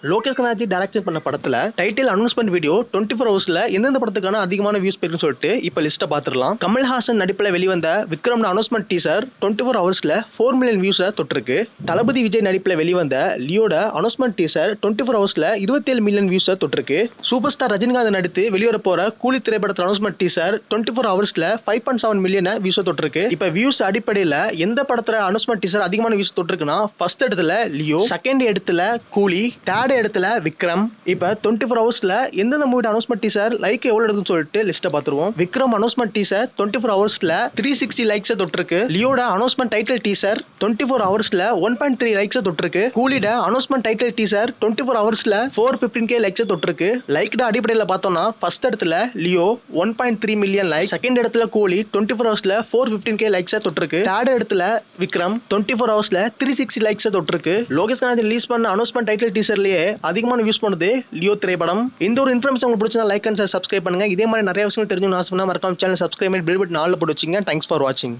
Lokesh Kanagaraj direction பண்ண படத்துல title announcement video 24 ஹவர்ஸ்ல எந்தெந்த படத்துக்கான அதிகமான வியூஸ் போயிருக்குன்னு சொல்லிட்டு இப்ப லிஸ்ட்டை பார்த்துடலாம். கமல்ஹாசன் நடிப்புல வெளிவந்த விக்ரம் அனௌன்ஸ்மெண்ட் டீசர் 24 ஹவர்ஸ்ல 4 மில்லியன் வியூஸை தொட்டிருக்கு. தளபதி விஜய் நடிப்புல வெளிவந்த லியோட announcement teaser 24 ஹவர்ஸ்ல 27 million வியூஸை தொட்டிருக்கு. Super star Rajinikanth நடித்து வெளிவர போற கூலி திரைப்படத்தில் அனௌன்ஸ்மெண்ட் டீசர் 24 ஹவர்ஸ்ல 5.7 மில்லியன் வியூஸை தொட்டிருக்கு. இப்ப வியூஸ் அடிப்படையில எந்த படத்துல அனௌன்ஸ்மெண்ட் டீசர் அதிகமான வியூஸ் தொட்டிருக்குன்னா ஃபர்ஸ்ட் இடத்துல லியோ, செகண்ட் இடத்துல கூலி, தேர்ட் இடத்துல விக்ரம். இப்ப 24 ஹவர்ஸ்ல எந்தெந்த மூவி அனௌன்ஸ்மெண்ட் டீசர் லைக் எவ்வளவு எடுக்குன்னு சொல்லிட்டு லிஸ்ட்டை பார்த்துருவோம். விக்ரம் அனௌன்ஸ்மெண்ட் டீசர் 24 ஹவர்ஸ்ல 360 லைக்ஸ் தொட்டிருக்கு. லியோட அனௌன்ஸ்மெண்ட் டைட்டில் டீசர் 24 ஹவர்ஸ்ல 1.3 லைக்ஸ் தொட்டிருக்கு. கூலிட அனௌன்ஸ்மெண்ட் டைட்டில் டீசர் 24 ஹவர்ஸ்ல 415k லைக்ஸ் தொட்டிருக்கு. லைக்ட அடிப்படையில பார்த்தோம்னா ஃபர்ஸ்ட் இடத்துல லியோ 1.3 மில்லியன் லைக், செகண்ட் இடத்துல கூலி 24 ஹவர்ஸ்ல 415k லைக்ஸ் தொட்டிருக்கு. தேர்ட் இடத்துல விக்ரம் 24 ஹவர்ஸ்ல 360 லைக்ஸ் தொட்டிருக்கு. லோகேஷ் கனகராஜ் ரிலீஸ் பண்ண அனௌன்ஸ்மெண்ட் டைட்டில் டீசர்லயே அதிகமான வியூஸ் பண்ணது லியோ திரைப்படம். இந்த ஒரு இன்ஃபர்மேஷன் உங்களுக்கு பிடிச்சா லைக் அண்ட் சப்ஸ்கிரைப் பண்ணுங்க. இதே மாதிரி நிறைய விஷயங்கள் தெரிஞ்சுக்கணும்னு ஆசைப்பட்டா மறக்காம சேனல் சப்ஸ்கிரைப் பண்ணி பெல் பட்டன் ஆல்ல போட்டு வச்சுங்க. தேங்க்ஸ் ஃபார் வாட்சிங்.